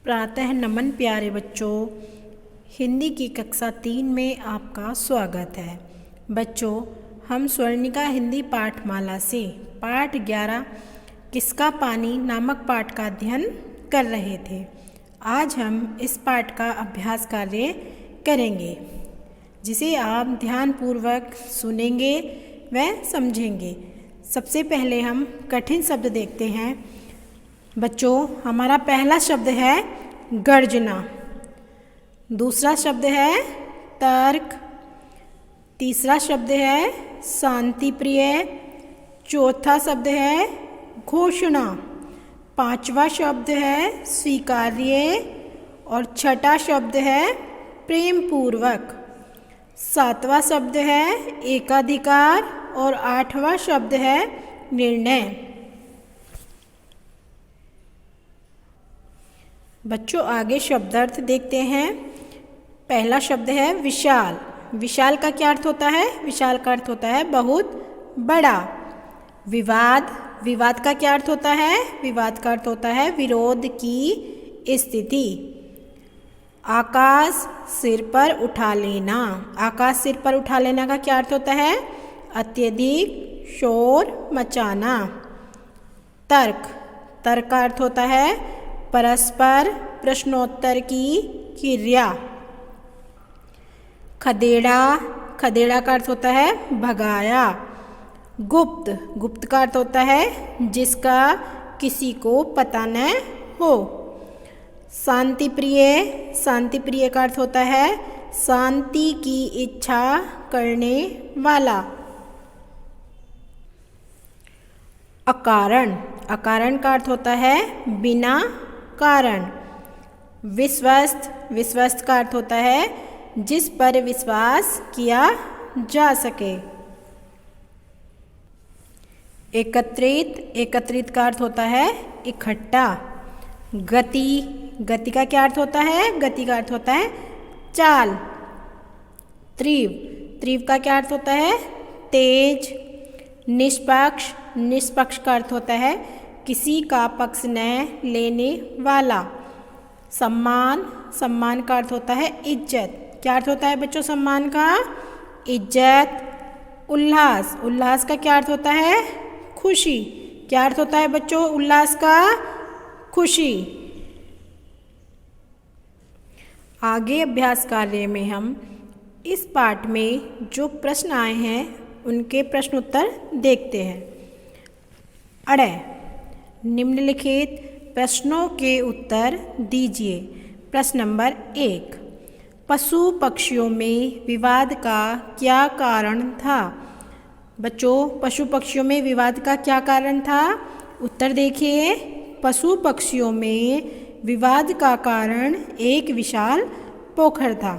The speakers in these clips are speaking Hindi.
प्रातः नमन प्यारे बच्चों, हिंदी की कक्षा 3 में आपका स्वागत है। बच्चों, हम स्वर्णिका हिंदी पाठमाला से पाठ 11 किसका पानी नामक पाठ का अध्ययन कर रहे थे। आज हम इस पाठ का अभ्यास कार्य करेंगे, जिसे आप ध्यानपूर्वक सुनेंगे व समझेंगे। सबसे पहले हम कठिन शब्द देखते हैं। बच्चों, हमारा पहला शब्द है गर्जना, दूसरा शब्द है तर्क, तीसरा शब्द है शांति प्रिय, चौथा शब्द है घोषणा, पांचवा शब्द है स्वीकार्य और छठा शब्द है प्रेम पूर्वक, सातवां शब्द है एकाधिकार और आठवां शब्द है निर्णय। बच्चों, आगे शब्दार्थ देखते हैं। पहला शब्द है विशाल। विशाल का क्या अर्थ होता है? विशाल का अर्थ होता है बहुत बड़ा। विवाद। विवाद का क्या अर्थ होता है? विवाद का अर्थ होता है विरोध की स्थिति। आकाश, सिर पर उठा लेना। आकाश सिर पर उठा लेना का क्या अर्थ होता है? अत्यधिक शोर मचाना। तर्क। तर्क का अर्थ होता है परस्पर प्रश्नोत्तर की क्रिया। खदेड़ा। खदेड़ा का अर्थ होता है भगाया। गुप्त। गुप्त का अर्थ होता है जिसका किसी को पता न हो। शांति प्रिय। शांति प्रिय का अर्थ होता है शांति की इच्छा करने वाला। अकारण। अकारण का अर्थ होता है बिना कारण। विश्वस्त। विश्वस्त का अर्थ होता है जिस पर विश्वास किया जा सके। एकत्रित। एकत्रित का अर्थ होता है इकट्ठा। गति। गति का क्या अर्थ होता है? गति का अर्थ होता है चाल। तीव्र। तीव्र का क्या अर्थ होता है? तेज। निष्पक्ष। निष्पक्ष का अर्थ होता है किसी का पक्ष न लेने वाला। सम्मान। सम्मान का अर्थ होता है इज्जत। क्या अर्थ होता है बच्चों सम्मान का? इज्जत। उल्लास। उल्लास का क्या अर्थ होता है? खुशी। क्या अर्थ होता है बच्चों उल्लास का? खुशी। आगे अभ्यास कार्य में हम इस पाठ में जो प्रश्न आए हैं उनके प्रश्न उत्तर देखते हैं। अड़े, निम्नलिखित प्रश्नों के उत्तर दीजिए। प्रश्न नंबर 1, पशु पक्षियों में विवाद का क्या कारण था? बच्चों, पशु पक्षियों में विवाद का क्या कारण था? उत्तर देखिए। पशु पक्षियों में विवाद का कारण एक विशाल पोखर था।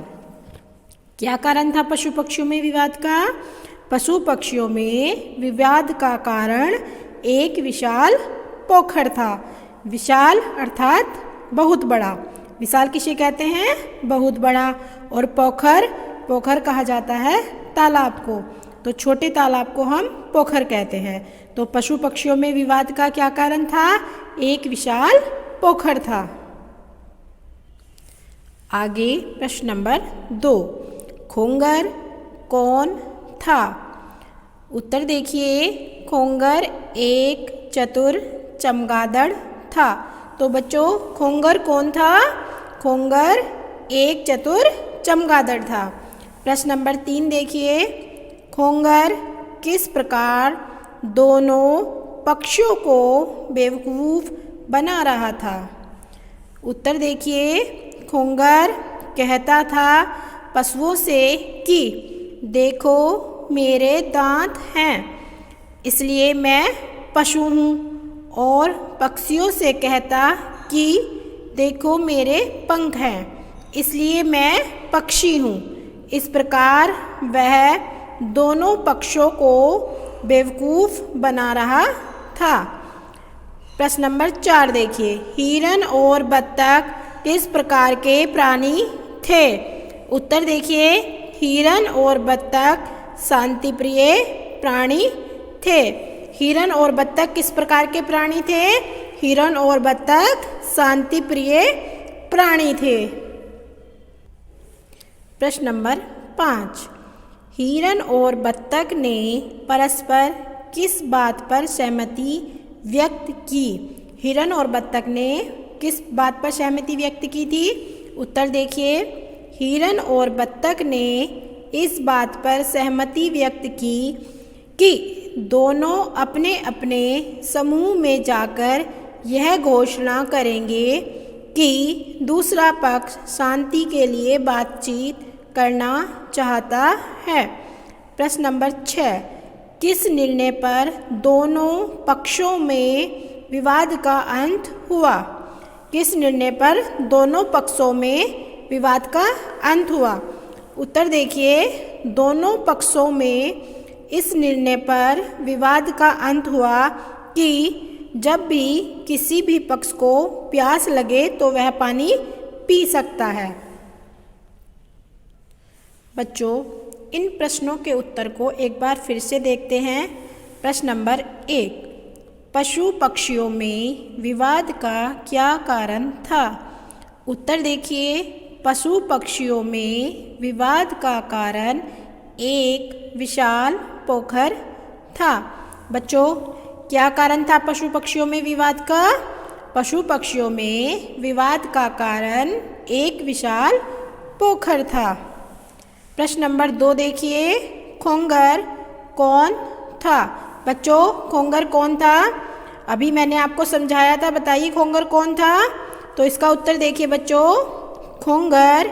क्या कारण था पशु पक्षियों में विवाद का? पशु पक्षियों में विवाद का कारण एक विशाल पोखर था। विशाल अर्थात बहुत बड़ा। विशाल किसे कहते हैं? बहुत बड़ा। और पोखर, पोखर कहा जाता है तालाब को। तो छोटे तालाब को हम पोखर कहते हैं। तो पशु पक्षियों में विवाद का क्या कारण था? एक विशाल पोखर था। आगे प्रश्न नंबर 2, खोंगर कौन था? उत्तर देखिए। खोंगर एक चतुर चमगादड़ था। तो बच्चों, खोंगर कौन था? खोंगर एक चतुर चमगादड़ था। प्रश्न नंबर 3 देखिए। खोंगर किस प्रकार दोनों पक्षियों को बेवकूफ़ बना रहा था? उत्तर देखिए। खोंगर कहता था पशुओं से कि देखो मेरे दांत हैं, इसलिए मैं पशु हूँ। और पक्षियों से कहता कि देखो मेरे पंख हैं, इसलिए मैं पक्षी हूँ। इस प्रकार वह दोनों पक्षियों को बेवकूफ़ बना रहा था। प्रश्न नंबर 4 देखिए। हिरन और बत्तख किस प्रकार के प्राणी थे? उत्तर देखिए। हिरन और बत्तख शांति प्रिय प्राणी थे। हिरन और बत्तख किस प्रकार के प्राणी थे? हिरन और बत्तख शांति प्रिय प्राणी थे। प्रश्न नंबर 5, हिरन और बत्तख ने परस्पर किस बात पर सहमति व्यक्त की? हिरन और बत्तख ने किस बात पर सहमति व्यक्त की थी? उत्तर देखिए, हिरन और बत्तख ने इस बात पर सहमति व्यक्त की कि दोनों अपने अपने समूह में जाकर यह घोषणा करेंगे कि दूसरा पक्ष शांति के लिए बातचीत करना चाहता है। प्रश्न नंबर 6, किस निर्णय पर दोनों पक्षों में विवाद का अंत हुआ? किस निर्णय पर दोनों पक्षों में विवाद का अंत हुआ? उत्तर देखिए, दोनों पक्षों में इस निर्णय पर विवाद का अंत हुआ कि जब भी किसी भी पक्ष को प्यास लगे तो वह पानी पी सकता है। बच्चों, इन प्रश्नों के उत्तर को एक बार फिर से देखते हैं। प्रश्न नंबर 1, पशु पक्षियों में विवाद का क्या कारण था? उत्तर देखिए, पशु पक्षियों में विवाद का कारण एक विशाल पोखर था। बच्चों, क्या कारण था पशु पक्षियों में विवाद का? पशु पक्षियों में विवाद का कारण एक विशाल पोखर था। प्रश्न नंबर 2 देखिए, खोंगर कौन था? बच्चों, खोंगर कौन था? अभी मैंने आपको समझाया था, बताइए खोंगर कौन था? तो इसका उत्तर देखिए बच्चों, खोंगर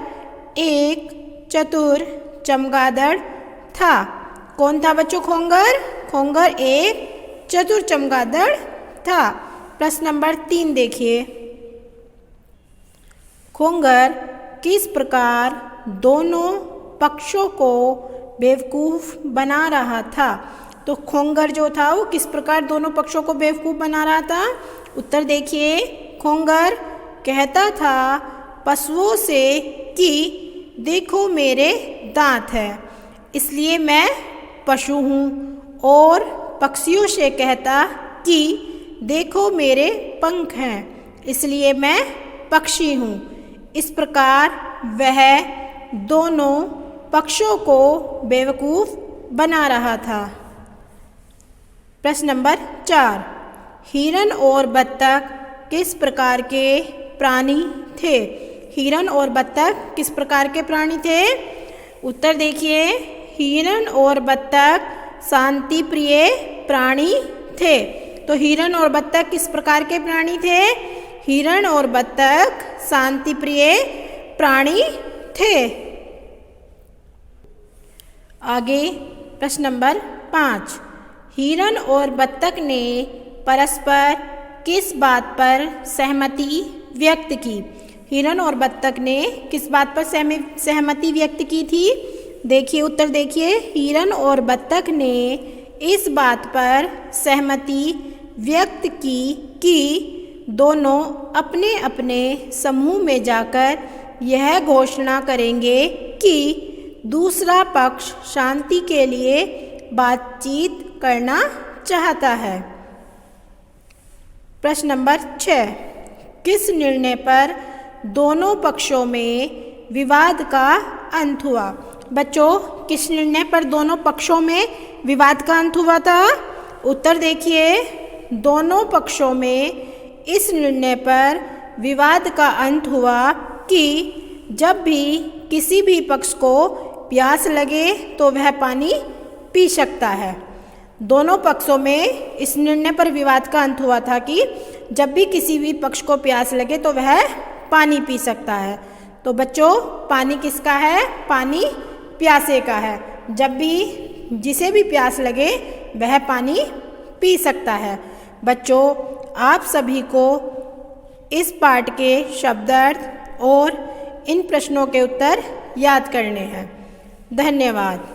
एक चतुर चमगादड़ था। कौन था बच्चों खोंगर? खोंगर एक चतुर चमगादड़ था। प्रश्न नंबर 3 देखिए, खोंगर किस प्रकार दोनों पक्षों को बेवकूफ़ बना रहा था? तो खोंगर जो था वो किस प्रकार दोनों पक्षों को बेवकूफ़ बना रहा था? उत्तर देखिए, खोंगर कहता था पशुओं से कि देखो मेरे दांत हैं, इसलिए मैं पशु हूँ, और पक्षियों से कहता कि देखो मेरे पंख हैं, इसलिए मैं पक्षी हूँ। इस प्रकार वह दोनों पक्षों को बेवकूफ़ बना रहा था। प्रश्न नंबर 4, हिरन और बत्तख किस प्रकार के प्राणी थे? हिरन और बत्तख किस प्रकार के प्राणी थे? उत्तर देखिए, हिरन और बत्तख शांति प्रिय प्राणी थे। तो हिरन और बत्तख किस प्रकार के प्राणी थे? हिरन और बत्तख शांति प्रिय प्राणी थे। आगे प्रश्न नंबर 5, हिरन और बत्तख ने परस्पर किस बात पर सहमति व्यक्त की? हिरन और बत्तख ने किस बात पर सहमति व्यक्त की थी? देखिए, उत्तर देखिए, हिरन और बत्तख ने इस बात पर सहमति व्यक्त की कि दोनों अपने अपने समूह में जाकर यह घोषणा करेंगे कि दूसरा पक्ष शांति के लिए बातचीत करना चाहता है। प्रश्न नंबर 6, किस निर्णय पर दोनों पक्षों में विवाद का अंत हुआ? बच्चों, किस निर्णय पर दोनों पक्षों में विवाद का अंत हुआ था? उत्तर देखिए, दोनों पक्षों में इस निर्णय पर विवाद का अंत हुआ कि जब भी किसी भी पक्ष को प्यास लगे तो वह पानी पी सकता है। दोनों पक्षों में इस निर्णय पर विवाद का अंत हुआ था कि जब भी किसी भी पक्ष को प्यास लगे तो वह पानी पी सकता है। तो बच्चों, पानी किसका है? पानी प्यासे का है। जब भी जिसे भी प्यास लगे वह पानी पी सकता है। बच्चों, आप सभी को इस पाठ के शब्दार्थ और इन प्रश्नों के उत्तर याद करने हैं। धन्यवाद।